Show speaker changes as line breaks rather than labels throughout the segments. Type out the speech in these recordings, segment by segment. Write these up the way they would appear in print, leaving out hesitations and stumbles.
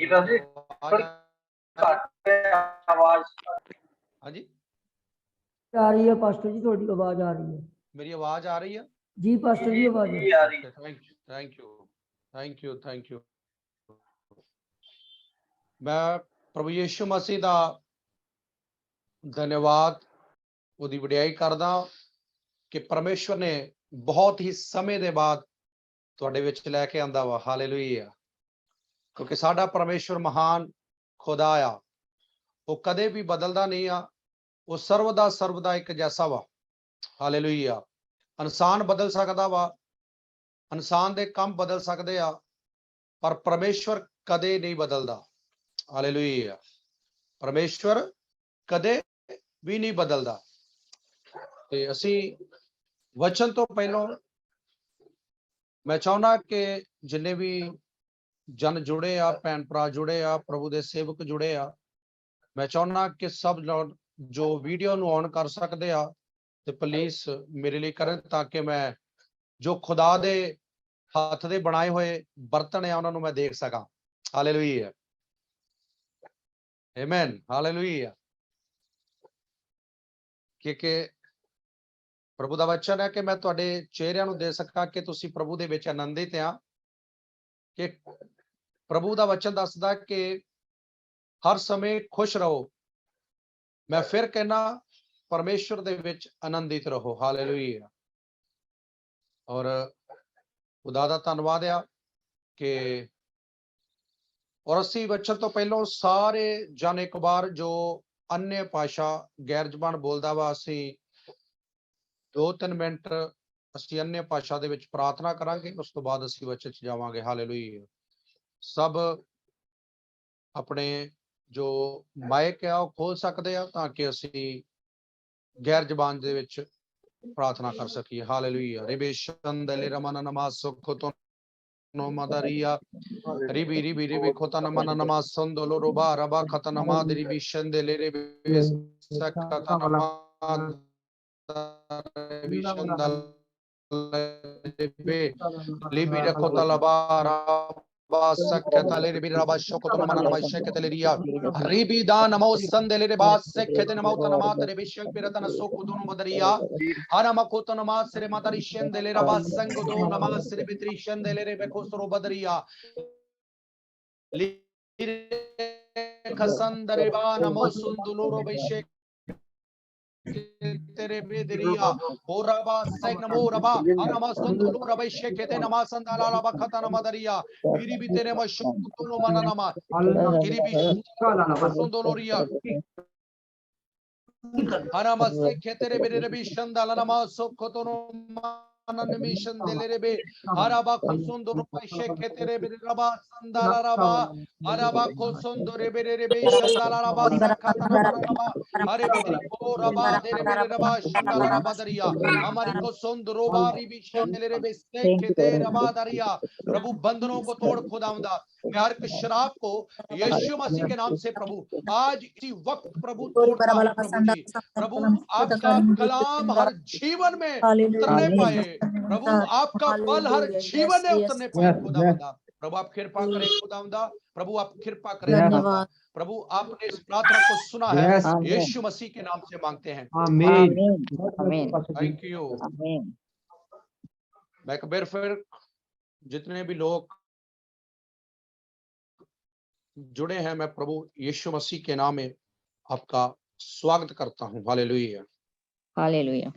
आवाज आवाज हाँ जी
आ रही है पास्टर जी, थोड़ी आवाज आ रही है।
मेरी आवाज आ रही है
जी पास्टर जी आवाज
आ रही है। Thank you thank you thank you. मैं प्रभु यीशु मसीह का धन्यवाद ਉਹਦੀ ਵਡਿਆਈ ਕਰਦਾ ਕਿ ਪਰਮੇਸ਼ਵਰ ਨੇ ਬਹੁਤ ਹੀ ਸਮੇਂ ਦੇ ਬਾਅਦ ਤੁਹਾਡੇ ਵਿੱਚ ਲੈ ਕੇ ਆਂਦਾ ਵਾ। ਹਾਲੇਲੂਇਆ। ਕਿਉਂਕਿ ਸਾਡਾ ਪਰਮੇਸ਼ਵਰ ਮਹਾਨ ਖੁਦਾ ਆ, ਉਹ ਕਦੇ ਵੀ ਬਦਲਦਾ ਨਹੀਂ ਆ, ਉਹ ਸਰਵਦਾ ਇੱਕ ਜੈਸਾ ਵਾ। ਹਾਲੇਲੂਇਆ। ਇਨਸਾਨ ਬਦਲ ਸਕਦਾ ਵਾ, ਇਨਸਾਨ ਦੇ ਕੰਮ ਬਦਲ ਸਕਦੇ ਆ, ਪਰ ਪਰਮੇਸ਼ਵਰ ਕਦੇ ਨਹੀਂ ਬਦਲਦਾ। ਹਾਲੇਲੂਇਆ। ਪਰਮੇਸ਼ਵਰ ਕਦੇ ਵੀ ਨਹੀਂ ਬਦਲਦਾ। ਤੇ ਅਸੀਂ ਵਚਨ ਤੋਂ ਪਹਿਲਾਂ ਮੈਂ ਚਾਹੁੰਦਾ ਕਿ ਜਿੰਨੇ ਵੀ ਜਨ ਜੁੜੇ ਆ, ਭੈਣ ਭਰਾ ਜੁੜੇ ਆ, ਪ੍ਰਭੂ ਦੇ ਸੇਵਕ ਜੁੜੇ ਆ, ਮੈਂ ਚਾਹੁੰਦਾ ਕਿ ਸਭ ਲੋਕ ਜੋ ਵੀਡੀਓ ਨੂੰ ਔਨ ਕਰ ਸਕਦੇ ਆ ਤੇ ਪਲੀਜ਼ ਮੇਰੇ ਲਈ ਕਰਨ, ਤਾਂ ਕਿ ਮੈਂ ਜੋ ਖੁਦਾ ਦੇ ਹੱਥ ਦੇ ਬਣਾਏ ਹੋਏ ਬਰਤਨ ਆ ਉਹਨਾਂ ਨੂੰ ਮੈਂ ਦੇਖ ਸਕਾਂ। ਹਾਲੇਲੂਇਆ। ਆਮੇਨ। ਹਾਲੇਲੂਇਆ। ਕਿ ਪ੍ਰਭੂ ਦਾ ਵਚਨ ਹੈ ਕਿ ਮੈਂ ਤੁਹਾਡੇ ਚਿਹਰਿਆਂ ਨੂੰ ਦੇ ਸਕਾਂ ਕਿ ਤੁਸੀਂ ਪ੍ਰਭੂ ਦੇ ਵਿੱਚ ਆਨੰਦਿਤ ਆ। ਕਿ ਪ੍ਰਭੂ ਦਾ ਵਚਨ ਦੱਸਦਾ ਕਿ ਹਰ ਸਮੇਂ ਖੁਸ਼ ਰਹੋ। ਮੈਂ ਫਿਰ ਕਹਿਣਾ ਪਰਮੇਸ਼ਵਰ ਦੇ ਵਿੱਚ ਆਨੰਦਿਤ ਰਹੋ। ਹਾਲੇਲੂਇਆ। ਔਰ ਖੁਦਾ ਦਾ ਧੰਨਵਾਦ ਆ ਕਿ ਔਰ ਅਸੀਂ ਵਚਨ ਤੋਂ ਪਹਿਲਾਂ ਸਾਰੇ ਜਨ ਇੱਕ ਵਾਰ ਜੋ अन्य भाषा गैर ਜ਼ਬਾਨ ਬੋਲਦਾ ਵਾ, ਅਸੀਂ 2-3 ਮਿੰਟ ਅਸੀਂ अन्य ਭਾਸ਼ਾ ਦੇ ਵਿੱਚ ਪ੍ਰਾਰਥਨਾ ਕਰਾਂਗੇ, ਉਸ ਤੋਂ ਬਾਅਦ ਅਸੀਂ ਵਚਨ 'ਚ ਜਾਵਾਂਗੇ। ਹਾਲੇਲੂਇਆ। ਸਭ ਆਪਣੇ ਜੋ ਮਾਈਕ ਆ ਉਹ ਖੋਲ ਸਕਦੇ ਆ ਤਾਂ ਕਿ ਅਸੀਂ ਗੈਰ ਜ਼ਬਾਨ ਦੇ ਵਿੱਚ ਪ੍ਰਾਰਥਨਾ ਕਰ ਸਕੀਏ। ਹਾਲੇਲੂਇਆ। ਰਿਬੇਸ਼ਨ ਦਲੇ ਰਮਨ ਨਮਾਜ਼ ਸੁਖਤੋ no madaria ribi ribi ribi khotana mana namaz sondolo roba raba khatana madri bishandele ribi sakatana madri bishandal ribi libi rakhotala bara sakatale ribi raba shokotana mana namaz shekateleria ribi da namo sandele riba sekete namauta namata ribi shekpiratana sokudunu madaria Arama kotana masere matari shendele raba sangodo namasere bitri shendele rebe kosro badriya lire kasandare ba namo sunduluro beshe tere bedriya oraba sek namo raba arama sunduluro beshe kete namasandala raba khatana madariya biri bitere ma shukutuno mananama biri bi sunduluriya Arama sekhetere bere bi shandala nama sokotono mananemi shandele rebe araba kusunduru shekhetere bere raba sandala raba araba kusunduru bere rebe shandala raba sakatana mananama are bere ko raba dere bere raba shandala raba dariya हमारी को सुंदरो बारी भी शंदले रे बेस्ते केते रबा दरिया प्रभु बंधनों को तोड़ खुदावंदा मैं हर एक शराब को यीशु मसीह के नाम से प्रभु आज इसी वक्त प्रभु तोड़ता हूं प्रभु जी। प्रभु आपका कलाम हर जीवन में उतरने पाए, प्रभु आपका बल हर जीवन में उतरने पाए खुदावंदा। प्रभु आप कृपा करें खुदावंदा, प्रभु आप कृपा करें खुदावंदा। प्रभु आपने इस प्रार्थना को सुना है, यीशु मसीह के नाम से मांगते हैं।
आमीन।
Thank you. मैं एक बार फिर जितने भी लोग जुड़े हैं, मैं प्रभु यीशु मसीह के नाम में आपका स्वागत करता हूं। हालेलुया।
हालेलुया।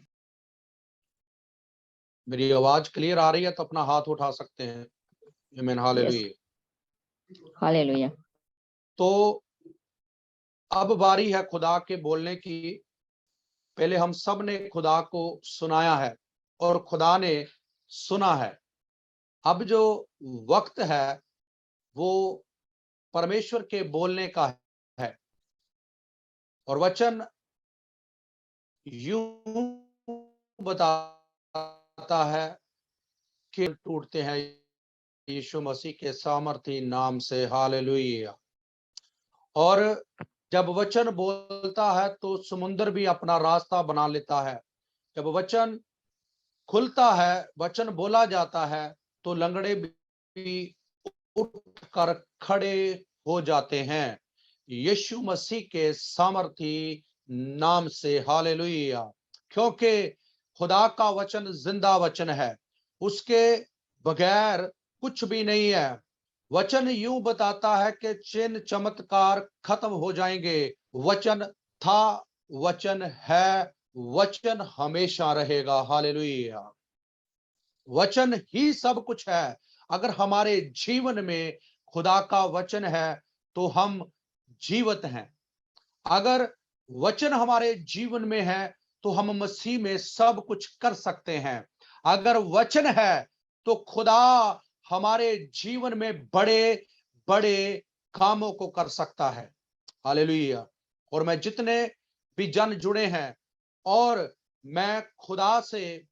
मेरी आवाज क्लियर आ रही है तो अपना हाथ उठा सकते हैं। आमीन। हालेलुया।
हालेलुया।
तो अब बारी है खुदा के बोलने की। पहले हम सब ने खुदा को सुनाया है और खुदा ने सुना है। अब जो वक्त है वो परमेश्वर के बोलने का है और वचन यूं बताता है कि टूटते हैं यीशु मसीह के सामर्थी नाम से। हालेलुया। और जब वचन बोलता है तो समुद्र भी अपना रास्ता बना लेता है। जब वचन खुलता है, वचन बोला जाता है तो लंगड़े भी उठकर खड़े हो जाते हैं यीशु मसीह के सामर्थी नाम से। हालेलुया। क्योंकि खुदा का वचन जिंदा वचन है, उसके बगैर कुछ भी नहीं है। वचन यूं बताता है कि चिन्ह चमत्कार खत्म हो जाएंगे। वचन था, वचन है, वचन हमेशा रहेगा। हालेलुया। वचन ही सब कुछ है। अगर हमारे जीवन में खुदा का वचन है तो हम जीवित हैं। अगर वचन हमारे जीवन में है तो हम मसीह में सब कुछ कर सकते हैं। अगर वचन है तो खुदा हमारे जीवन में बड़े बड़े कामों को कर सकता है। हालेलुया। और मैं जितने भी जन जुड़े हैं, और मैं खुदा से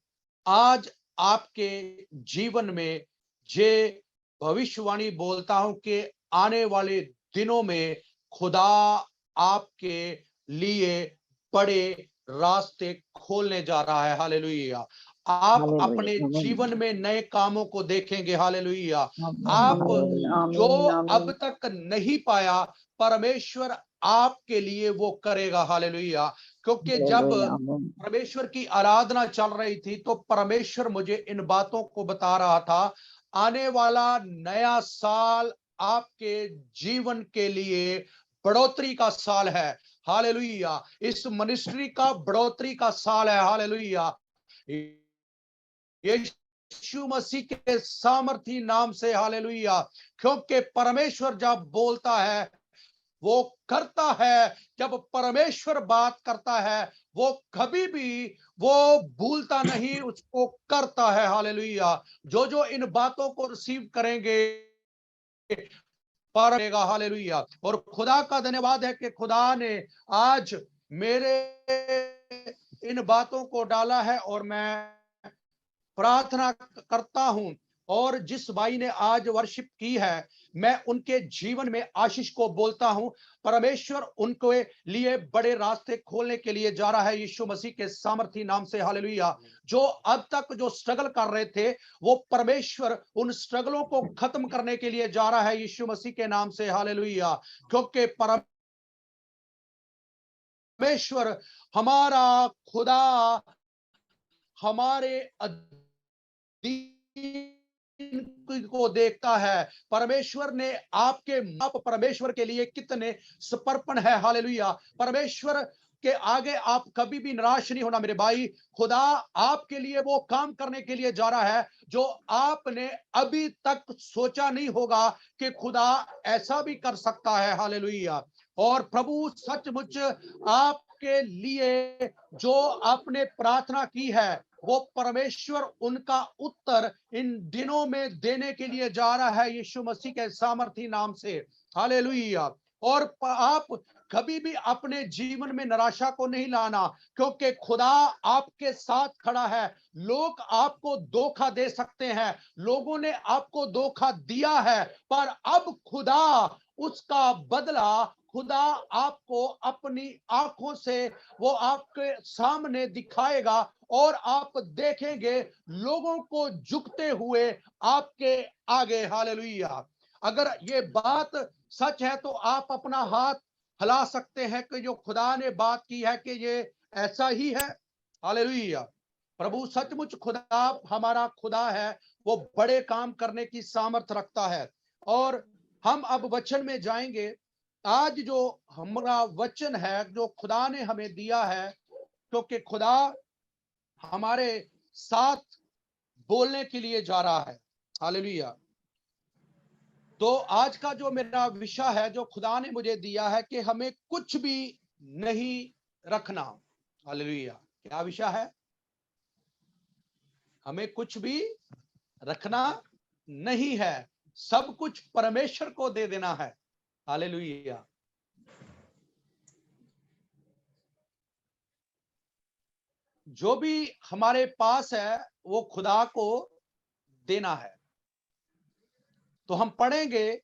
आज आपके जीवन में जे भविष्यवाणी बोलता हूं कि आने वाले दिनों में खुदा आपके लिए बड़े रास्ते खोलने जा रहा है। हालेलुया। आप
हालेलुया,
अपने
आमीन,
जीवन में नए कामों को देखेंगे। हालेलुया।
आमीन,
आप
आमीन,
जो
आमीन,
अब
आमीन।
तक नहीं पाया, परमेश्वर आपके लिए वो करेगा। हालेलुया। क्योंकि जब
हालेलुया, आमीन।
परमेश्वर की आराधना चल रही थी तो परमेश्वर मुझे इन बातों को बता रहा था। आने वाला नया साल आपके जीवन के लिए बढ़ोतरी का साल है। हालेलुया। इस मिनिस्ट्री का बढ़ोतरी का साल है। हालेलुया। यीशु मसीह के सामर्थी नाम से। हालेलुया। क्योंकि परमेश्वर जब बोलता है वो करता है। जब परमेश्वर बात करता है वो कभी भी वो भूलता नहीं, उसको करता है। हालेलुया। जो जो इन बातों को रिसीव करेंगे पारेगा। हालेलुया। और खुदा का धन्यवाद है कि खुदा ने आज मेरे इन बातों को डाला है, और मैं प्रार्थना करता हूं। और जिस भाई ने आज वर्शिप की है, मैं उनके जीवन में आशीष को बोलता हूं। परमेश्वर उनके लिए बड़े रास्ते खोलने के लिए जा रहा है यीशु मसीह के सामर्थी नाम से। हालेलुया। जो अब तक जो स्ट्रगल कर रहे थे, वो परमेश्वर उन स्ट्रगलों को खत्म करने के लिए जा रहा है यीशु मसीह के नाम से। हालेलुया। क्योंकि परमेश्वर हमारा खुदा हमारे को देखता है। परमेश्वर ने आपके आप परमेश्वर के लिए कितने समर्पण है। हालेलुया। परमेश्वर के आगे आप कभी भी निराश नहीं होना मेरे भाई। खुदा आपके लिए वो काम करने के लिए जा रहा है जो आपने अभी तक सोचा नहीं होगा कि खुदा ऐसा भी कर सकता है। हालेलुया। और प्रभु सचमुच आपके लिए जो आपने प्रार्थना की है, वो परमेश्वर उनका उत्तर इन दिनों में देने के लिए जा रहा है यीशु मसीह के सामर्थी नाम से। हालेलुया। और आप कभी भी अपने जीवन में निराशा को नहीं लाना, क्योंकि खुदा आपके साथ खड़ा है। लोग आपको धोखा दे सकते हैं, लोगों ने आपको धोखा दिया है, पर अब खुदा उसका बदला खुदा आपको अपनी आंखों से वो आपके सामने दिखाएगा, और आप देखेंगे लोगों को झुकते हुए आपके आगे। हालेलुया। अगर ये बात सच है तो आप अपना हाथ हिला सकते हैं कि जो खुदा ने बात की है कि ये ऐसा ही है। हालेलुया। प्रभु सचमुच खुदा हमारा खुदा है, वो बड़े काम करने की सामर्थ रखता है। और हम अब वचन में जाएंगे। आज जो हमारा वचन है जो खुदा ने हमें दिया है, क्योंकि खुदा हमारे साथ बोलने के लिए जा रहा है। हालेलुया। तो आज का जो मेरा विषय है जो खुदा ने मुझे दिया है कि हमें कुछ भी नहीं रखना। हालेलुया। क्या विषय है? हमें कुछ भी रखना नहीं है, सब कुछ परमेश्वर को दे देना है। हालेलुया। जो भी हमारे पास है वो खुदा को देना है। तो हम पढ़ेंगे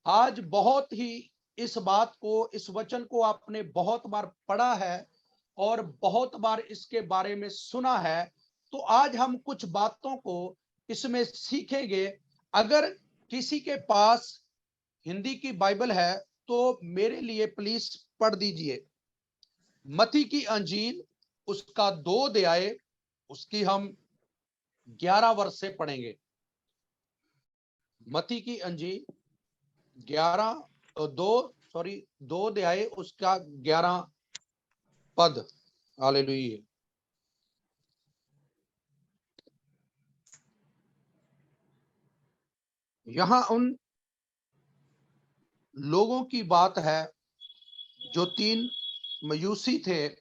आज बहुत ही इस बात को, इस वचन को आपने बहुत बार पढ़ा है और बहुत बार इसके बारे में सुना है। तो आज हम कुछ बातों को इसमें सीखेंगे। अगर किसी के पास हिंदी की बाइबल है तो मेरे लिए प्लीज पढ़ दीजिए। मत्ती की अंजील उसका 2 अध्याय, उसकी हम 11 वर्ष से पढ़ेंगे। मत्ती की अंजील 2 अध्याय उसका 11 पद। हालेलुया। यहां उन लोगों की बात है जो 3 मयूसी थे।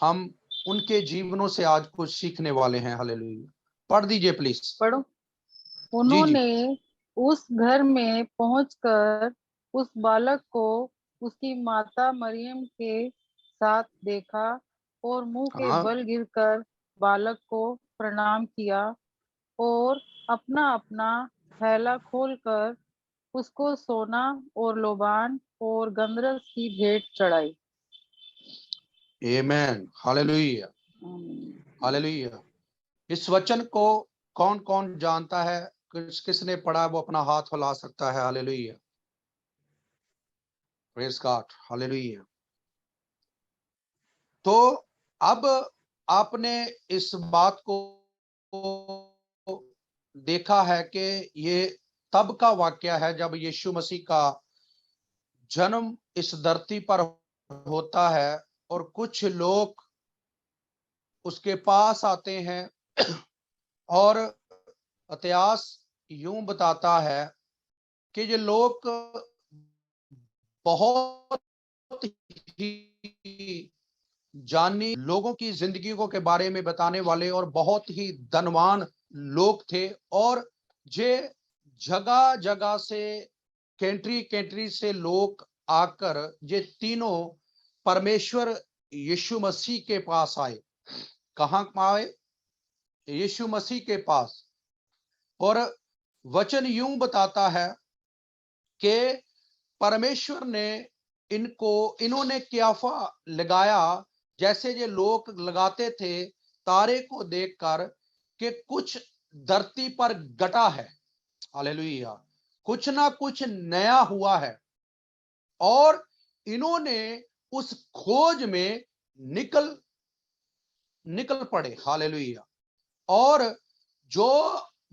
हम उनके जीवनों से आज कुछ सीखने वाले हैं। हालेलुया। पढ़ दीजिए प्लीज।
पढ़ो।
जी जी।
उन्होंने उस घर में पहुंचकर उस बालक को उसकी माता मरियम के साथ देखा और मुंह के
हाँ,
बल गिरकर बालक को प्रणाम किया और अपना अपना थैला खोलकर उसको सोना और लोबान और गंधरस की भेंट चढ़ाई।
आमेन। हालेलुया। हालेलुया। इस वचन को कौन कौन जानता है? किसने पढ़ा वो अपना हाथ हिला सकता है। हालेलुया। Praise God. हालेलुया। तो अब आपने इस बात को देखा है कि ये तब का वाक्य है जब यीशु मसीह का जन्म इस धरती पर होता है और कुछ लोग उसके पास आते हैं और इतिहास यूं बताता है कि ये लोग बहुत ही जानी लोगों की जिंदगियों के बारे में बताने वाले और बहुत ही धनवान लोग थे। और जे जगह जगह से कंट्री कंट्री से लोग आकर ये तीनों परमेश्वर यीशु मसीह के पास आए। कहां आए? यीशु मसीह के पास। और वचन यूं बताता है कि परमेश्वर ने इन्होंने क्याफा लगाया जैसे ये लोग लगाते थे तारे को देखकर कि कुछ धरती पर घटा है। हालेलुया। कुछ ना कुछ नया हुआ है और इन्होंने उस खोज में निकल निकल पड़े। हालेलुया। और जो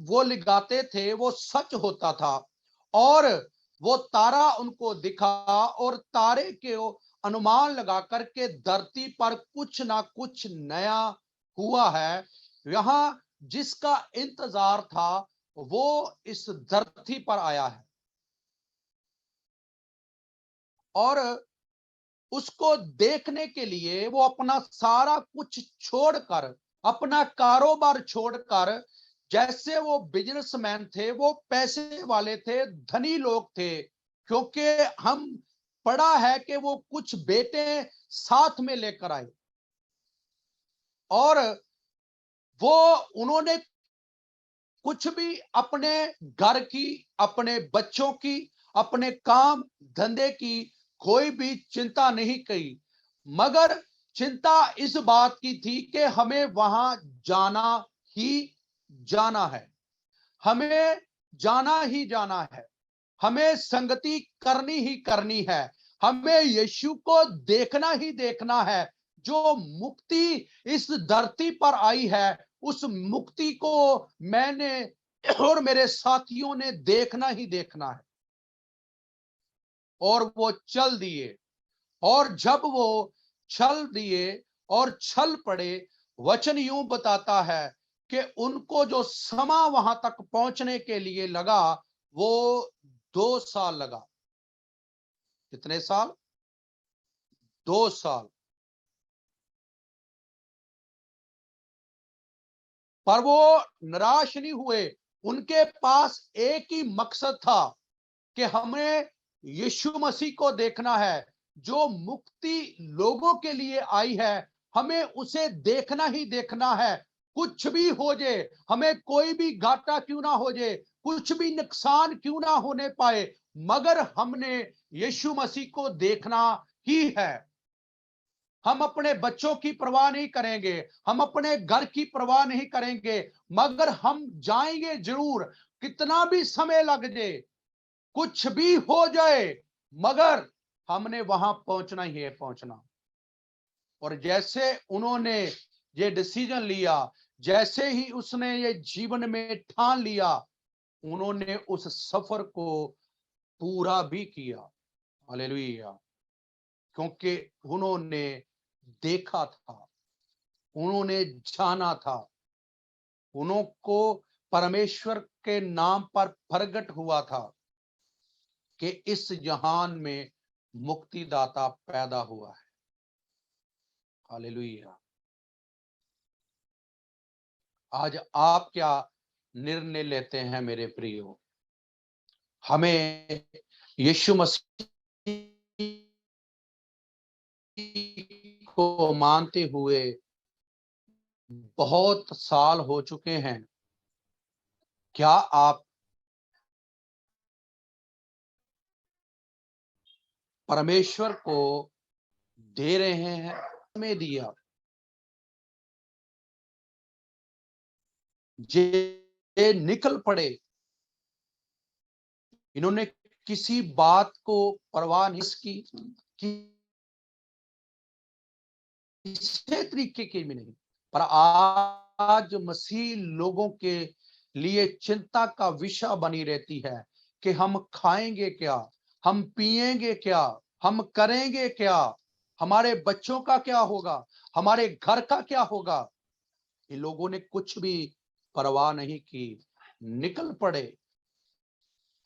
वो लगाते थे वो सच होता था और वो तारा उनको दिखा और तारे के अनुमान लगा करके धरती पर कुछ ना कुछ नया हुआ है। यहां जिसका इंतजार था वो इस धरती पर आया है और उसको देखने के लिए वो अपना सारा कुछ छोड़कर, अपना कारोबार छोड़कर, जैसे वो बिजनेसमैन थे, वो पैसे वाले थे, धनी लोग थे, क्योंकि हम पढ़ा है कि वो कुछ बेटे साथ में लेकर आए और वो उन्होंने कुछ भी अपने घर की, अपने बच्चों की, अपने काम धंधे की कोई भी चिंता नहीं की, मगर चिंता इस बात की थी कि हमें वहां जाना ही जाना है, हमें जाना ही जाना है, हमें संगति करनी ही करनी है, हमें यीशु को देखना ही देखना है। जो मुक्ति इस धरती पर आई है उस मुक्ति को मैंने और मेरे साथियों ने देखना ही देखना है। और वो चल दिए और जब वो चल दिए और चल पड़े, वचन यूं बताता है कि उनको जो समा वहां तक पहुंचने के लिए लगा वो 2 साल लगा। कितने साल? 2 साल। पर वो निराश नहीं हुए। उनके पास एक ही मकसद था कि हमें यीशु मसीह को देखना है। जो मुक्ति लोगों के लिए आई है हमें उसे देखना ही देखना है। कुछ भी हो जाए, हमें कोई भी घाटा क्यों ना हो जाए, कुछ भी नुकसान क्यों ना होने पाए, मगर हमने यीशु मसीह को देखना ही है। हम अपने बच्चों की परवाह नहीं करेंगे, हम अपने घर की परवाह नहीं करेंगे, मगर हम जाएंगे जरूर, कितना भी समय लग जाए। कुछ भी हो जाए, मगर हमने वहां पहुंचना ही है, पहुंचना। और जैसे उन्होंने ये डिसीजन लिया, जैसे ही उसने ये जीवन में ठान लिया, उन्होंने उस सफर को पूरा भी किया। हालेलुया। क्योंकि उन्होंने देखा था, उन्होंने जाना था, उनको परमेश्वर के नाम पर प्रगट हुआ था कि इस जहान में मुक्तिदाता पैदा हुआ है। हालेलुया। आज आप क्या निर्णय लेते हैं मेरे प्रियो? हमें यीशु मसीह को मानते हुए बहुत साल हो चुके हैं। क्या आप परमेश्वर को दे रहे हैं? हमें दिया, जे निकल पड़े, इन्होंने किसी बात को परवाह नहीं की, किसी तरीके की भी नहीं। पर आज मसीह लोगों के लिए चिंता का विषय बनी रहती है कि हम खाएंगे क्या, हम पिएंगे क्या, हम करेंगे क्या, हमारे बच्चों का क्या होगा, हमारे घर का क्या होगा। इन लोगों ने कुछ भी परवाह नहीं की, निकल पड़े,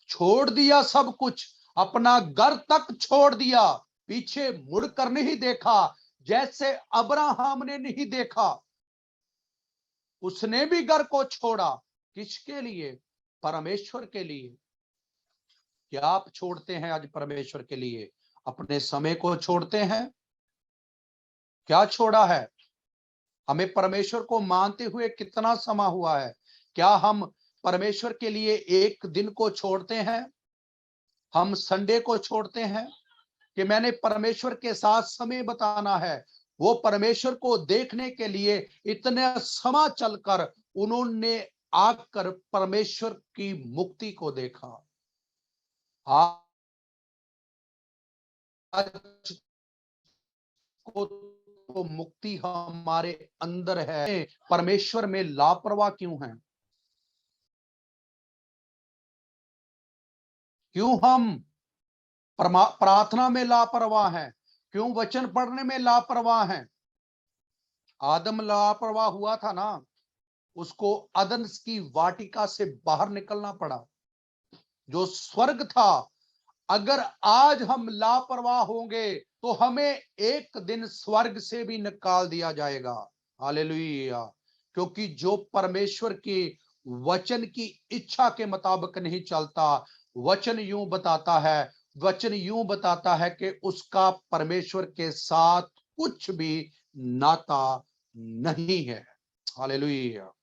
छोड़ दिया सब कुछ, अपना घर तक छोड़ दिया, पीछे मुड़कर नहीं देखा, जैसे अब्राहम ने नहीं देखा। उसने भी घर को छोड़ा, किसके लिए? परमेश्वर के लिए। क्या आप छोड़ते हैं आज परमेश्वर के लिए? अपने समय को छोड़ते हैं? क्या छोड़ा है? हमें परमेश्वर को मानते हुए कितना समय हुआ है? क्या हम परमेश्वर के लिए एक दिन को छोड़ते हैं? हम संडे को छोड़ते हैं कि मैंने परमेश्वर के साथ समय बताना है। वो परमेश्वर को देखने के लिए इतने समय चलकर उन्होंने आकर परमेश्वर की मुक्ति को देखा। आज को तो मुक्ति हमारे अंदर है, परमेश्वर में लापरवाह क्यों हैं? क्यों हम प्रार्थना में लापरवाह हैं? क्यों वचन पढ़ने में लापरवाह हैं? आदम लापरवाह हुआ था ना, उसको अदन की वाटिका से बाहर निकलना पड़ा, जो स्वर्ग था। अगर आज हम लापरवाह होंगे तो हमें एक दिन स्वर्ग से भी निकाल दिया जाएगा। हालेलुया। क्योंकि जो परमेश्वर के वचन की इच्छा के मुताबिक नहीं चलता, वचन यूं बताता है, वचन यूं बताता है कि उसका परमेश्वर के साथ कुछ भी नाता नहीं है। हालेलुया।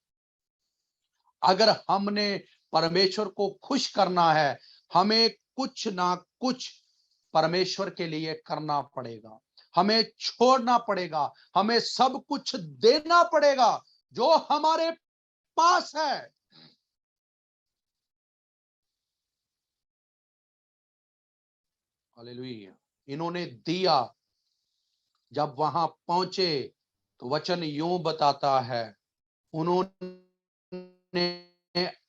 अगर हमने परमेश्वर को खुश करना है, हमें कुछ ना कुछ परमेश्वर के लिए करना पड़ेगा, हमें छोड़ना पड़ेगा, हमें सब कुछ देना पड़ेगा जो हमारे पास है। हालेलुया। इन्होंने दिया, जब वहां पहुंचे तो वचन यूं बताता है, उन्होंने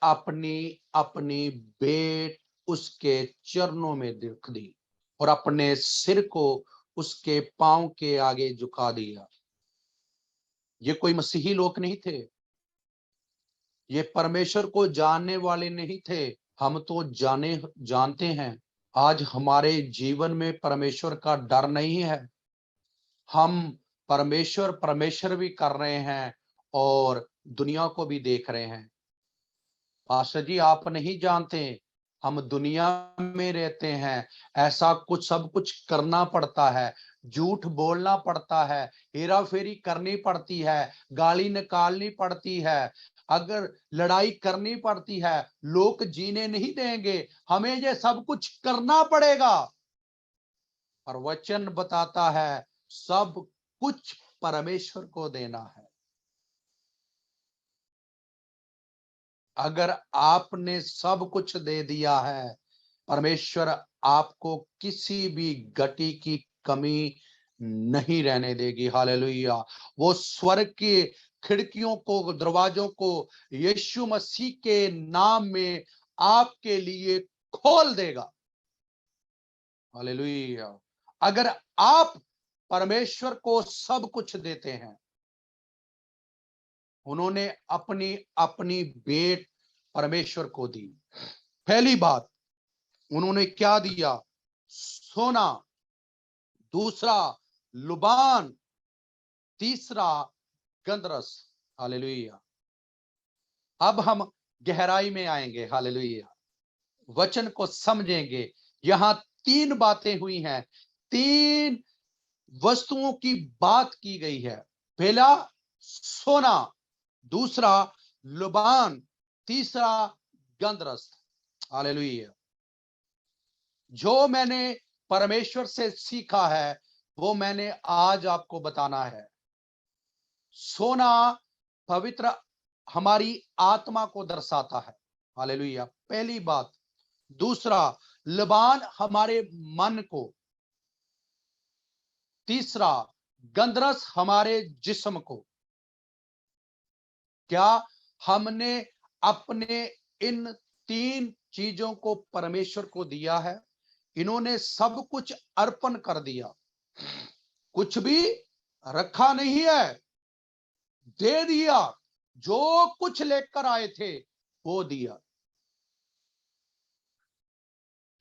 अपनी अपनी भेंट उसके चरणों में रख दी और अपने सिर को उसके पांव के आगे झुका दिया। ये कोई मसीही लोग नहीं थे, ये परमेश्वर को जानने वाले नहीं थे। हम तो जानते हैं। आज हमारे जीवन में परमेश्वर का डर नहीं है। हम परमेश्वर परमेश्वर भी कर रहे हैं और दुनिया को भी देख रहे हैं। पास्टर जी, आप नहीं जानते, हम दुनिया में रहते हैं, ऐसा कुछ सब कुछ करना पड़ता है, झूठ बोलना पड़ता है, हेरा फेरी करनी पड़ती है, गाली निकालनी पड़ती है, अगर लड़ाई करनी पड़ती है, लोग जीने नहीं देंगे, हमें ये सब कुछ करना पड़ेगा। और वचन बताता है सब कुछ परमेश्वर को देना है। अगर आपने सब कुछ दे दिया है, परमेश्वर आपको किसी भी गति की कमी नहीं रहने देगी। हालेलुया। वो स्वर्ग की खिड़कियों को, दरवाजों को यीशु मसीह के नाम में आपके लिए खोल देगा। हालेलुया। अगर आप परमेश्वर को सब कुछ देते हैं, उन्होंने अपनी अपनी भेंट परमेश्वर को दी। पहली बात, उन्होंने क्या दिया? सोना, दूसरा लुबान, तीसरा गंधरस। हालेलुया। अब हम गहराई में आएंगे। हालेलुया। वचन को समझेंगे। यहां 3 बातें हुई हैं, 3 वस्तुओं की बात की गई है। पहला सोना, दूसरा लुबान, तीसरा गंधरस। हालेलुया। जो मैंने परमेश्वर से सीखा है वो मैंने आज आपको बताना है। सोना पवित्र हमारी आत्मा को दर्शाता है। हालेलुया, पहली बात। दूसरा लुबान हमारे मन को, तीसरा गंधरस हमारे जिस्म को। क्या हमने अपने इन 3 चीजों को परमेश्वर को दिया है? इन्होंने सब कुछ अर्पण कर दिया, कुछ भी रखा नहीं है, दे दिया। जो कुछ लेकर आए थे वो दिया।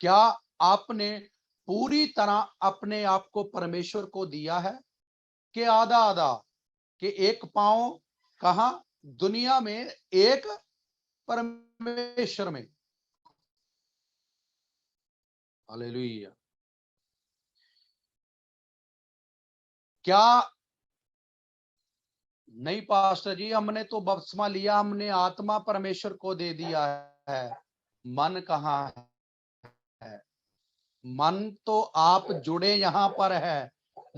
क्या आपने पूरी तरह अपने आप को परमेश्वर को दिया है कि आधा आधा? कि एक पांव कहां? दुनिया में, एक परमेश्वर में। हालेलुया। क्या नहीं पास्टर जी, हमने तो बपतिस्मा लिया, हमने आत्मा परमेश्वर को दे दिया है, मन कहाँ है? मन तो आप जुड़े यहां पर है।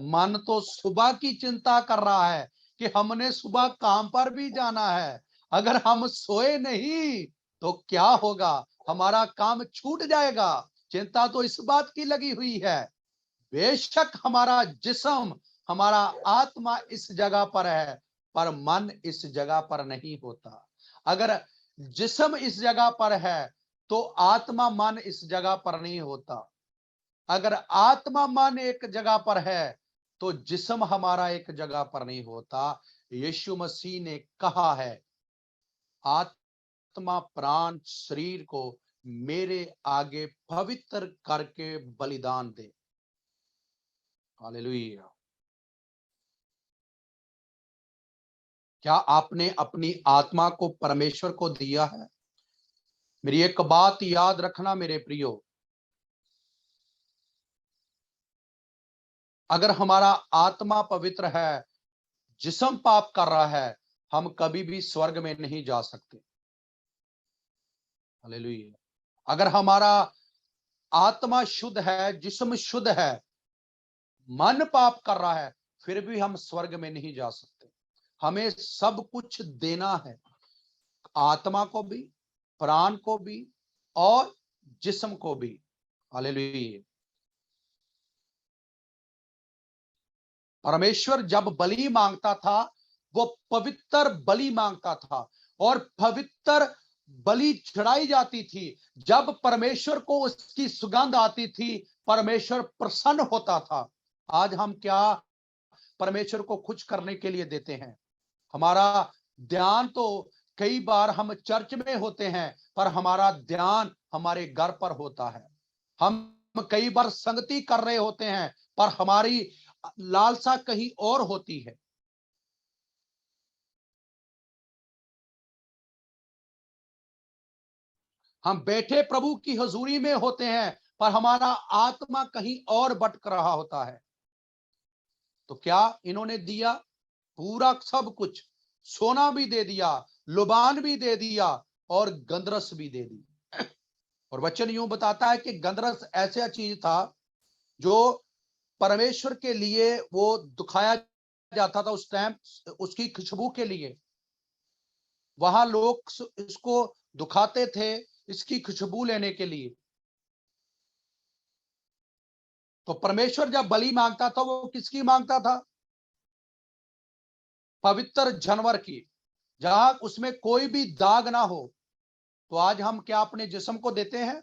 मन तो सुबह की चिंता कर रहा है कि हमने सुबह काम पर भी जाना है। अगर हम सोए नहीं तो क्या होगा? हमारा काम छूट जाएगा। चिंता तो इस बात की लगी हुई है। बेशक हमारा जिस्म, हमारा आत्मा इस जगह पर है, पर मन इस जगह पर नहीं होता। अगर जिस्म इस जगह पर है तो आत्मा मन इस जगह पर नहीं होता। अगर आत्मा मन एक जगह पर है तो जिस्म हमारा एक जगह पर नहीं होता। यीशु मसीह ने कहा है, आत्मा प्राण शरीर को मेरे आगे पवित्र करके बलिदान दे। हालेलुया। क्या आपने अपनी आत्मा को परमेश्वर को दिया है? मेरी एक बात याद रखना मेरे प्रियो, अगर हमारा आत्मा पवित्र है, जिस्म पाप कर रहा है, हम कभी भी स्वर्ग में नहीं जा सकते। हालेलुया। अगर हमारा आत्मा शुद्ध है, जिस्म शुद्ध है, मन पाप कर रहा है, फिर भी हम स्वर्ग में नहीं जा सकते। हमें सब कुछ देना है, आत्मा को भी, प्राण को भी और जिस्म को भी। हालेलुया। परमेश्वर जब बलि मांगता था वो पवित्र बलि मांगता था और पवित्र बलि चढ़ाई जाती थी। जब परमेश्वर को उसकी सुगंध आती थी, परमेश्वर प्रसन्न होता था। आज हम क्या परमेश्वर को खुश करने के लिए देते हैं? हमारा ध्यान तो कई बार हम चर्च में होते हैं, पर हमारा ध्यान हमारे घर पर होता है। हम कई बार संगति कर रहे होते हैं, पर हमारी लालसा कहीं और होती है। हम बैठे प्रभु की हजूरी में होते हैं, पर हमारा आत्मा कहीं और भटक रहा होता है। तो क्या इन्होंने दिया? पूरा सब कुछ। सोना भी दे दिया, लुबान भी दे दिया और गंधरस भी दे दी। और वचन यूं बताता है कि गंधरस ऐसा चीज था जो परमेश्वर के लिए वो दुखाया जाता था उस टाइम, उसकी खुशबू के लिए। वहां लोग इसको दुखाते थे इसकी खुशबू लेने के लिए। तो परमेश्वर जब बलि मांगता था वो किसकी मांगता था? पवित्र जानवर की, जहां उसमें कोई भी दाग ना हो। तो आज हम क्या अपने जिस्म को देते हैं?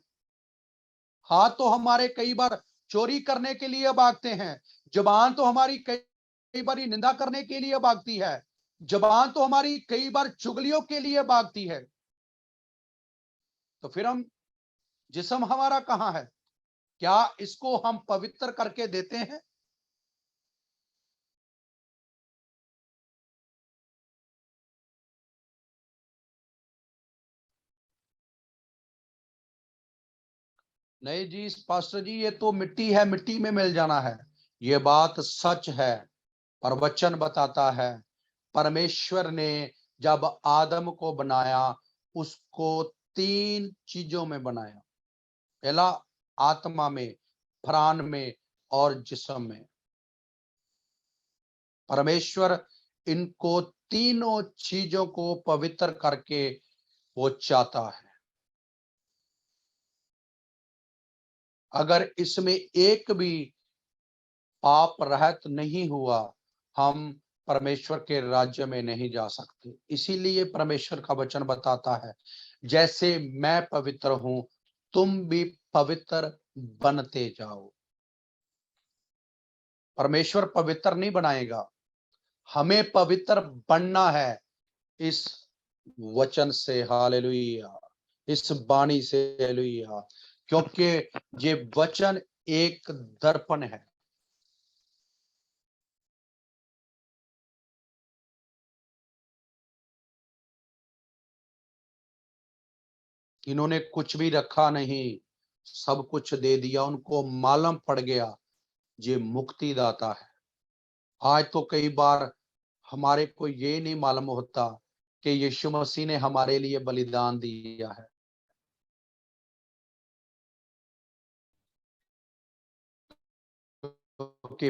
हाथ तो हमारे कई बार चोरी करने के लिए भागते हैं, जुबान तो हमारी कई बार निंदा करने के लिए भागती है, जुबान तो हमारी कई बार चुगलियों के लिए भागती है। तो फिर हम जिस्म हमारा कहां है? क्या इसको हम पवित्र करके देते हैं? नहीं जी पास्टर जी, ये तो मिट्टी है, मिट्टी में मिल जाना है। ये बात सच है, पर वचन बताता है परमेश्वर ने जब आदम को बनाया उसको 3 चीजों में बनाया। पहला आत्मा में, प्राण में और जिस्म में। परमेश्वर इनको तीनों चीजों को पवित्र करके वो चाहता है। अगर इसमें एक भी पाप रहित नहीं हुआ, हम परमेश्वर के राज्य में नहीं जा सकते। इसीलिए परमेश्वर का वचन बताता है, जैसे मैं पवित्र हूं तुम भी पवित्र बनते जाओ। परमेश्वर पवित्र नहीं बनाएगा, हमें पवित्र बनना है इस वचन से। हालेलुया, इस वाणी से। हालेलुया, क्योंकि ये वचन एक दर्पण है। इन्होंने कुछ भी रखा नहीं, सब कुछ दे दिया। उनको मालूम पड़ गया ये मुक्तिदाता है। आज तो कई बार हमारे को ये नहीं मालूम होता कि यीशु मसीह ने हमारे लिए बलिदान दिया है। कि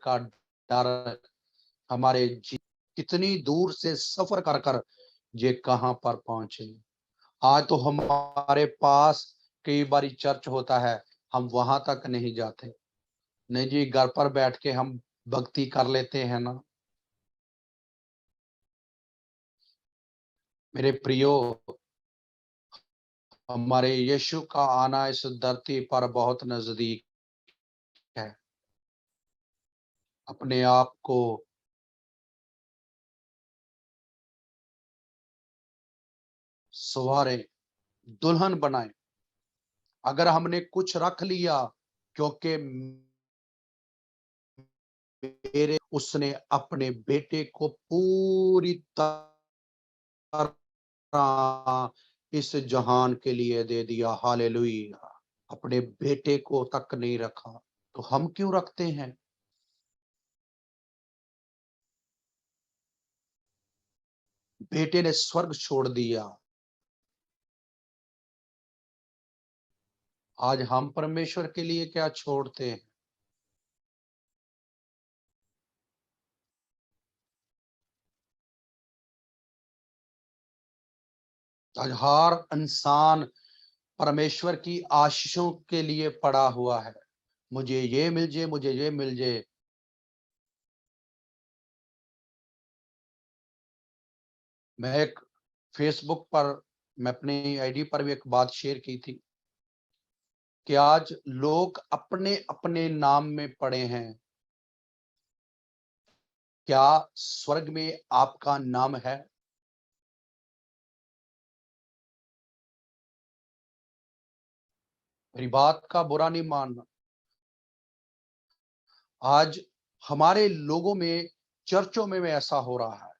का डर हमारे कितनी दूर से सफर कर कर ये कहां पर पहुंचे। आज तो हमारे पास कई बार चर्च होता है, हम वहां तक नहीं जाते। नहीं जी, घर पर बैठ के हम भक्ति कर लेते हैं ना। मेरे प्रियो, हमारे यीशु का आना इस धरती पर बहुत नजदीक है। अपने आप को सवारे, दुल्हन बनाए। अगर हमने कुछ रख लिया, क्योंकि मेरे उसने अपने बेटे को पूरी तरह इस जहान के लिए दे दिया। हालेलुया, अपने बेटे को तक नहीं रखा, तो हम क्यों रखते हैं? बेटे ने स्वर्ग छोड़ दिया, आज हम परमेश्वर के लिए क्या छोड़ते हैं? आज हर इंसान परमेश्वर की आशीषों के लिए पड़ा हुआ है। मुझे ये मिल जाए, मुझे ये मिल जाए। मैं एक फेसबुक पर, मैं अपनी आईडी पर भी एक बात शेयर की थी कि आज लोग अपने अपने नाम में पड़े हैं। क्या स्वर्ग में आपका नाम है? मेरी बात का बुरा नहीं मानना। आज हमारे लोगों में, चर्चों में ऐसा हो रहा है।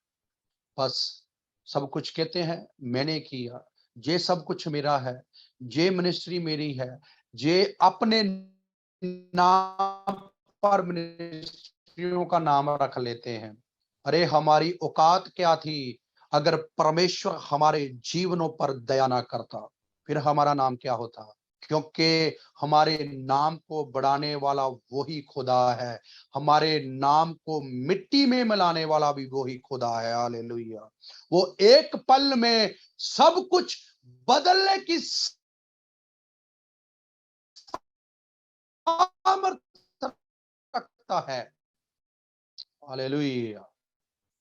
बस सब कुछ कहते हैं मैंने किया, ये सब कुछ मेरा है, ये मिनिस्ट्री मेरी है, ये अपने नाम पर मिनिस्ट्रियों का नाम रख लेते हैं। अरे हमारी औकात क्या थी अगर परमेश्वर हमारे जीवनों पर दया ना करता? फिर हमारा नाम क्या होता? क्योंकि हमारे नाम को बढ़ाने वाला वही खुदा है, हमारे नाम को मिट्टी में मिलाने वाला भी वही खुदा है। हालेलुया, वो एक पल में सब कुछ बदलने की सामर्थ्य रखता है। हालेलुया।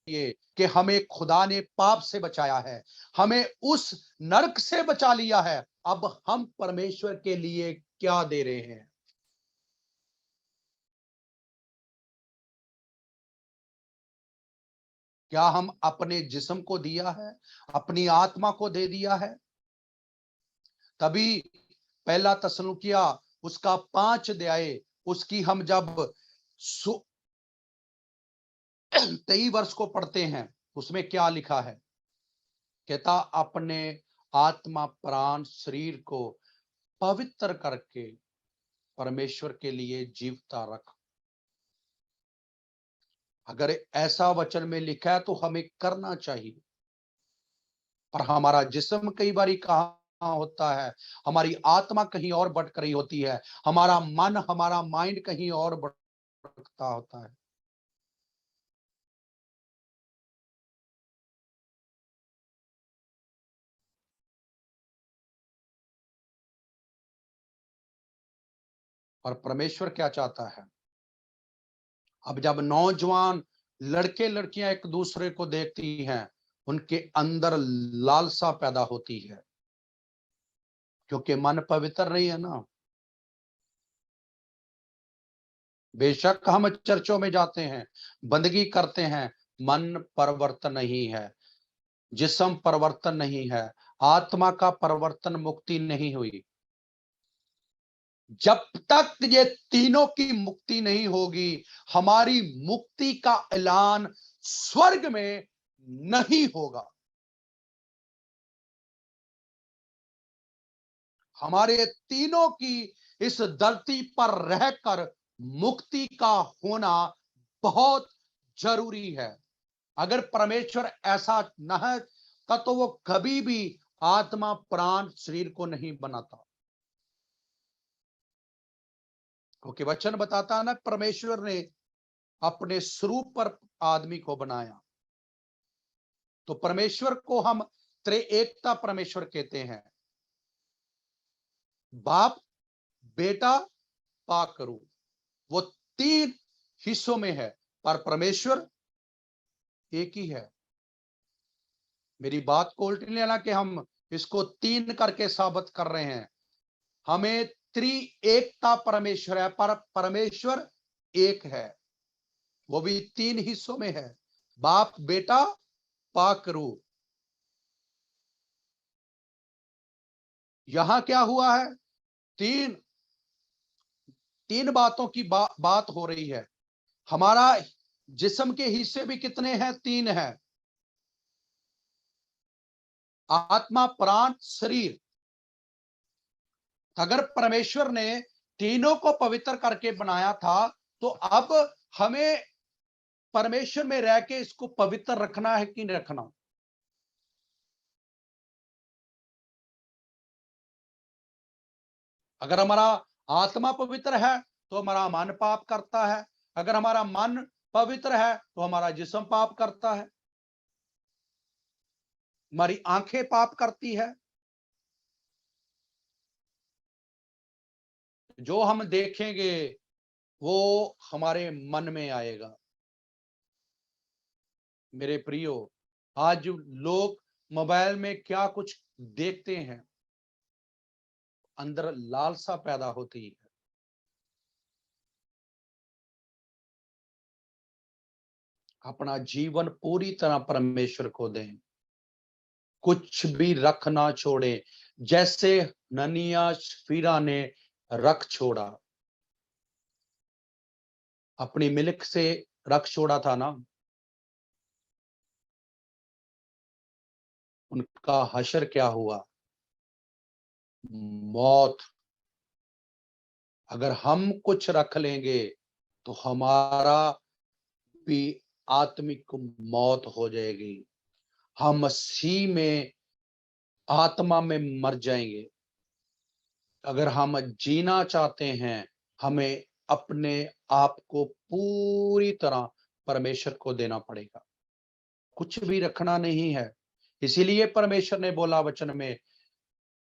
ये कि हमें खुदा ने पाप से बचाया है, हमें उस नरक से बचा लिया है। अब हम परमेश्वर के लिए क्या दे रहे हैं? क्या हम अपने जिस्म को दिया है, अपनी आत्मा को दे दिया है? तभी पहला तसलुकिया उसका 5 अध्याय उसकी हम जब 23 वर्ष को पढ़ते हैं, उसमें क्या लिखा है? कहता अपने आत्मा प्राण शरीर को पवित्र करके परमेश्वर के लिए जीवता रख। अगर ऐसा वचन में लिखा है तो हमें करना चाहिए। पर हमारा जिस्म कई बार कहाँ होता है, हमारी आत्मा कहीं और भटक रही होती है, हमारा मन हमारा माइंड कहीं और भटकता होता है। और परमेश्वर क्या चाहता है? अब जब नौजवान लड़के लड़कियां एक दूसरे को देखती हैं, उनके अंदर लालसा पैदा होती है, क्योंकि मन पवित्र नहीं है ना। बेशक हम चर्चों में जाते हैं, बंदगी करते हैं, मन परिवर्तन नहीं है, जिस्म परिवर्तन नहीं है, आत्मा का परिवर्तन, मुक्ति नहीं हुई। जब तक ये तीनों की मुक्ति नहीं होगी, हमारी मुक्ति का ऐलान स्वर्ग में नहीं होगा। हमारे तीनों की इस धरती पर रहकर मुक्ति का होना बहुत जरूरी है। अगर परमेश्वर ऐसा न है तो वो कभी भी आत्मा प्राण शरीर को नहीं बनाता, क्योंकि वचन बताता है ना, परमेश्वर ने अपने स्वरूप पर आदमी को बनाया। तो परमेश्वर को हम त्रिएकता परमेश्वर कहते हैं। बाप बेटा पाकरू, वो 3 हिस्सों में है, पर परमेश्वर एक ही है। मेरी बात को उल्टी लेना कि हम इसको 3 करके साबित कर रहे हैं। हमें त्रिएकता परमेश्वर है, पर परमेश्वर एक है, वो भी 3 हिस्सों में है, बाप बेटा पाकरू। यहां क्या हुआ है? तीन बातों की बात हो रही है। हमारा जिस्म के हिस्से भी कितने हैं? 3 हैं, आत्मा प्राण शरीर। अगर परमेश्वर ने तीनों को पवित्र करके बनाया था, तो अब हमें परमेश्वर में रह के इसको पवित्र रखना है कि नहीं रखना? अगर हमारा आत्मा पवित्र है तो हमारा मन पाप करता है, अगर हमारा मन पवित्र है तो हमारा जिस्म पाप करता है, हमारी आंखें पाप करती है। जो हम देखेंगे वो हमारे मन में आएगा। मेरे प्रियो, आज लोग मोबाइल में क्या कुछ देखते हैं, अंदर लालसा पैदा होती है। अपना जीवन पूरी तरह परमेश्वर को दें, कुछ भी रख ना छोड़े, जैसे ननिया सफीरा ने रख छोड़ा, अपनी मिल्क से रख छोड़ा था ना। उनका हशर क्या हुआ? मौत। अगर हम कुछ रख लेंगे तो हमारा भी आत्मिक मौत हो जाएगी, हम मसीह में आत्मा में मर जाएंगे। अगर हम जीना चाहते हैं, हमें अपने आप को पूरी तरह परमेश्वर को देना पड़ेगा, कुछ भी रखना नहीं है। इसीलिए परमेश्वर ने बोला वचन में,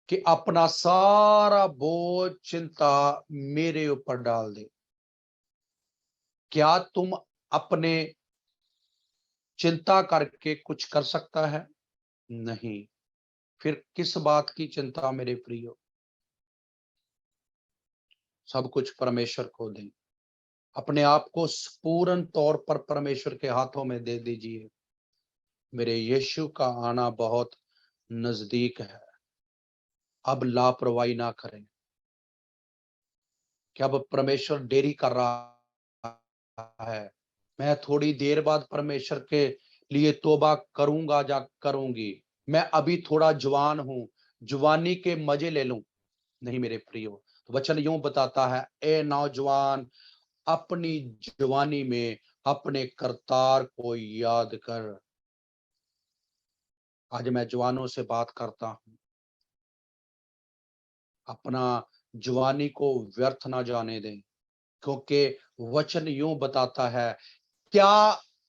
कि अपना सारा बोझ चिंता मेरे ऊपर डाल दे। क्या तुम अपने चिंता करके कुछ कर सकता है? नहीं। फिर किस बात की चिंता मेरे प्रियो? सब कुछ परमेश्वर को दें। अपने आप को पूर्ण तौर पर परमेश्वर के हाथों में दे दीजिए। मेरे यीशु का आना बहुत नजदीक है। अब लापरवाही ना करें। क्या अब परमेश्वर देरी कर रहा है? मैं थोड़ी देर बाद परमेश्वर के लिए तौबा करूंगा या करूंगी। मैं अभी थोड़ा जवान हूं, जवानी के मजे ले लूं। नहीं मेरे प्रियो, तो वचन यूं बताता है, ए नौजवान, अपनी जवानी में अपने करतार को याद कर। आज मैं जवानों से बात करता हूं, अपना जवानी को व्यर्थ ना जाने दें, क्योंकि वचन यूं बताता है, क्या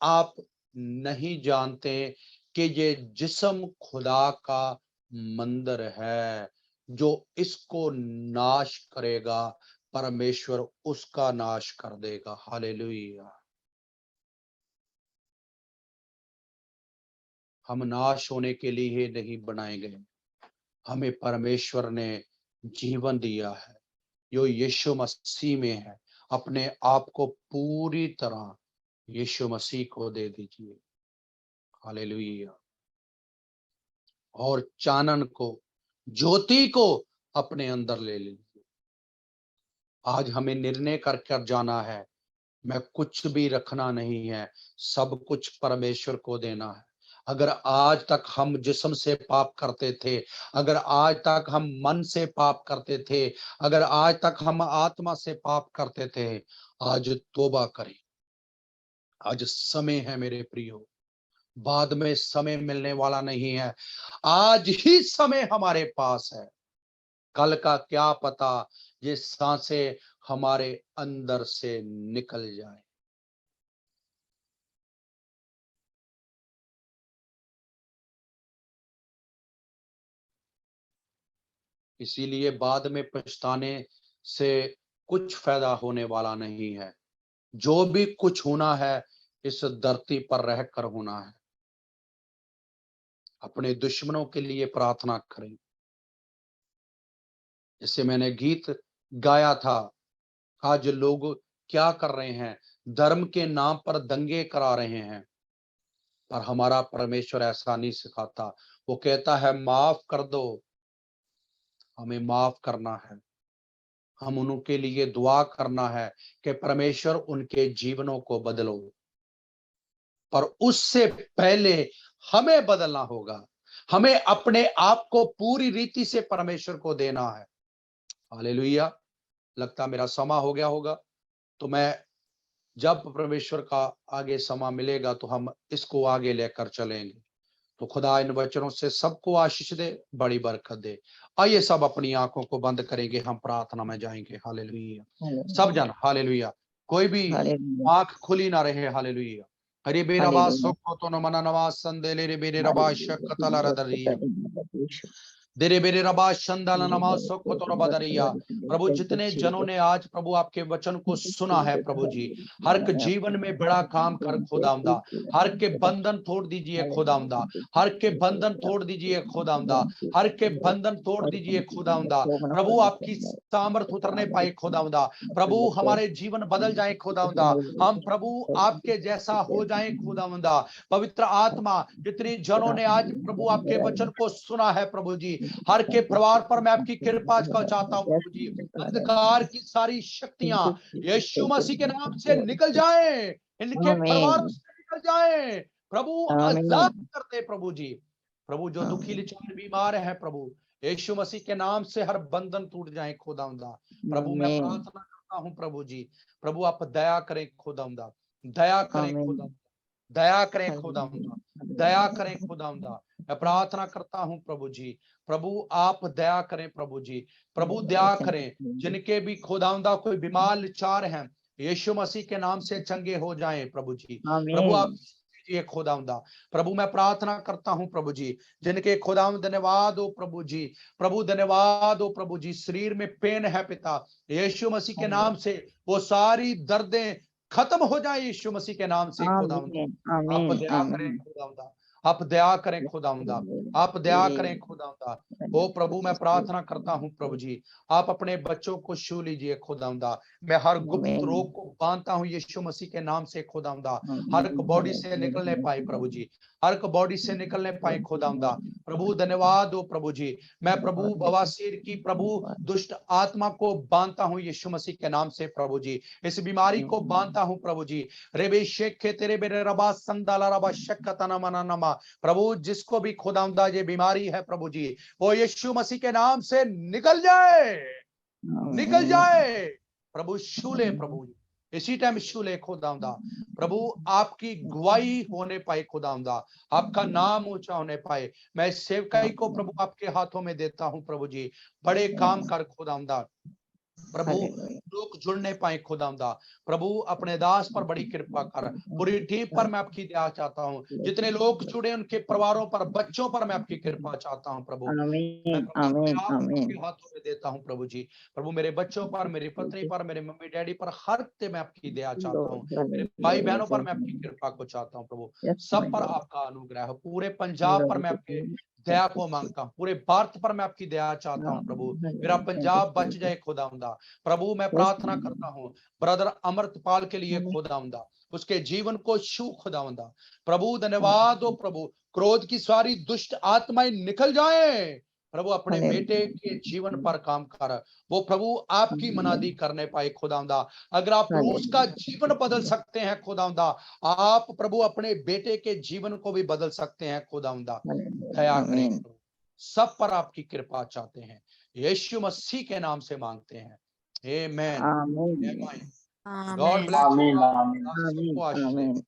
आप नहीं जानते कि ये जिस्म खुदा का मंदिर है? जो इसको नाश करेगा, परमेश्वर उसका नाश कर देगा। हालेलुया। हम नाश होने के लिए ही नहीं बनाए गए, हमें परमेश्वर ने जीवन दिया है, जो यीशु मसीह में है। अपने आप को पूरी तरह यीशु मसीह को दे दीजिए। हालेलुया। और चानन को, ज्योति को अपने अंदर ले लीजिए। आज हमें निर्णय कर कर जाना है, मैं कुछ भी रखना नहीं है, सब कुछ परमेश्वर को देना है। अगर आज तक हम जिस्म से पाप करते थे, अगर आज तक हम मन से पाप करते थे, अगर आज तक हम आत्मा से पाप करते थे, आज तौबा करें। आज समय है मेरे प्रियो, बाद में समय मिलने वाला नहीं है। आज ही समय हमारे पास है। कल का क्या पता ये सांसें हमारे अंदर से निकल जाए। इसीलिए बाद में पछताने से कुछ फायदा होने वाला नहीं है। जो भी कुछ होना है, इस धरती पर रहकर होना है। अपने दुश्मनों के लिए प्रार्थना करें। जैसे मैंने गीत गाया था, आज लोग क्या कर रहे हैं? धर्म के नाम पर दंगे करा रहे हैं, पर हमारा परमेश्वर ऐसा नहीं सिखाता। वो कहता है माफ कर दो। हमें माफ करना है, हम उनके लिए दुआ करना है कि परमेश्वर उनके जीवनों को बदलो, पर उससे पहले हमें बदलना होगा। हमें अपने आप को पूरी रीति से परमेश्वर को देना है। हालेलुया। लगता मेरा समा हो गया होगा, तो मैं जब परमेश्वर का आगे समा मिलेगा तो हम इसको आगे लेकर चलेंगे। तो खुदा इन वचनों से सबको आशीष दे, बड़ी बरकत दे। आइए सब अपनी आंखों को बंद करेंगे, हम प्रार्थना में जाएंगे। हालेलुया। सब जन हालेलुया। कोई भी
हालेलुया।
आंख खुली ना रहे। हालेलुया। हरि बेरबा सोको तो न मना नवा संदेले रे बेरे रबा शक्कतला रदरिया देरे बेरे रबा शंदाला नमा सोको तो रबा दरिया। प्रभु जितने जनों ने आज प्रभु आपके वचन को सुना है, प्रभु जी हर के जीवन में बड़ा काम कर खुदावंदा। हर के बंधन तोड़ दीजिए खुदावंदा, हर के बंधन तोड़ दीजिए खुदावंदा, हर के बंधन तोड़ दीजिए खुदावंदा। प्रभु आपकी सामर्थ उतरने पाए खुदावंदा। प्रभु हमारे जीवन बदल जाए खुदावंदा, हम प्रभु आपके जैसा हो जाए खुदावंदा। पवित्र आत्मा जितनी जनों ने आज प्रभु आपके वचन को सुना है, प्रभु जी हर के परिवार पर मैं आपकी कृपा का चाहता हूं प्रभु जी। अंधकार की सारी शक्तियां यीशु मसीह के नाम से निकल जाए, इनके परिवार से निकल जाए। प्रभु आजाद कर दे प्रभु जी। प्रभु जो दुखी लाचार बीमार है, प्रभु यीशु मसीह के नाम से हर बंधन टूट जाए खुदावंदा। प्रभु मैं प्रार्थना करता हूं प्रभु जी, प्रभु आप दया करें खुदावंदा, दया करें खुदावंदा, दया करें खुदावंदा, दया करें खुदावंदा। मैं प्रार्थना करता हूं प्रभु जी, प्रभु आप दया करें प्रभु जी, प्रभु दया करें। जिनके भी खुदावंदा कोई बीमार लाचार हैं, यीशु मसीह के नाम से चंगे हो जाएं प्रभु जी। प्रभु आप कीजिए खुदावंदा। प्रभु मैं प्रार्थना करता हूं प्रभु जी, जिनके खुदावंद धन्यवाद हो प्रभु जी, प्रभु धन्यवाद हो प्रभु जी, शरीर में पेन है पिता, यीशु मसीह के नाम से वो सारी दर्दें खत्म हो जाए यीशु मसीह के नाम से खुदावंदा।
आमीन
आप
आमीन
दया करें
आमीन।
खुदावंदा, आप दया करें खुदावंदा, आप दया करें खुदावंदा। ओ प्रभु मैं प्रार्थना करता हूं प्रभु जी, आप अपने बच्चों को छू लीजिए खुदावंदा। मैं हर गुप्त रोग को बांधता हूं यीशु मसीह के नाम से खुदावंदा। हर एक बॉडी से निकलने पाए प्रभु जी, हर एक बॉडी से निकलने पाए खुदावंदा। प्रभु धन्यवाद हो प्रभु जी। मैं प्रभु बवासीर की प्रभु दुष्ट आत्मा को बांधता हूं यीशु मसीह के नाम से प्रभु जी, इस बीमारी को बांधता हूं प्रभु जी। रेबे शेखे तेरे बेरे रबा संदाला रबा शक्कतना मना नमा। प्रभु जिसको भी खुदावंदा ये बीमारी है प्रभु जी, वो यीशु मसीह के नाम से निकल जाए, निकल जाए प्रभु। शूले प्रभु इसी टाइम शूले खुदावंदा। प्रभु आपकी गवाही होने पाए खुदावंदा, आपका नाम ऊंचा होने पाए। मैं इस सेवकाई को प्रभु आपके हाथों में देता हूं प्रभु जी, बड़े काम कर खुदावंदा। प्रभु लोग जुड़ने पाए खुदावंदा। प्रभु अपने दास पर बड़ी कृपा कर, पूरी टीम पर मैं आपकी दया चाहता हूँ, जितने लोग जुड़े उनके परिवारों पर, बच्चों पर मैं आपकी कृपा चाहता हूँ प्रभु। मैं
आमीन
प्रभु अपने
आमीन
आप को
आमीन।
आपके हाथों में देता हूँ प्रभु जी। प्रभु मेरे बच्चों पर, मेरी पत्नी पर, मेरे मम्मी डैडी पर, हर ते मैं आपकी दया चाहता हूँ। मेरे भाई बहनों पर मैं आपकी कृपा को चाहता हूँ प्रभु। सब पर आपका अनुग्रह हो। पूरे पंजाब पर मैं आपके दया को मांगता हूँ, पूरे भारत पर मैं आपकी दया चाहता हूँ प्रभु। मेरा पंजाब बच जाए खुदावंदा। प्रभु मैं प्रार्थना करता हूँ ब्रदर अमृतपाल के लिए खुदावंदा, उसके जीवन को छू खुदावंदा। प्रभु धन्यवाद हो प्रभु, क्रोध की सारी दुष्ट आत्माएं निकल जाए प्रभु। अपने बेटे के जीवन पर काम कर, वो प्रभु आपकी मनादी करने पाए खुदावंदा। अगर आप उसका जीवन बदल सकते हैं खुदावंदा, आप प्रभु अपने बेटे के जीवन को भी बदल सकते हैं खुदावंदा। दया करें प्रभु, सब पर आपकी कृपा चाहते हैं, यीशु मसीह के नाम से मांगते हैं। आमेन।
आमीन
गॉड ब्लेस यू।
आमीन आमीन
सबको आशीष दे।
आमीन।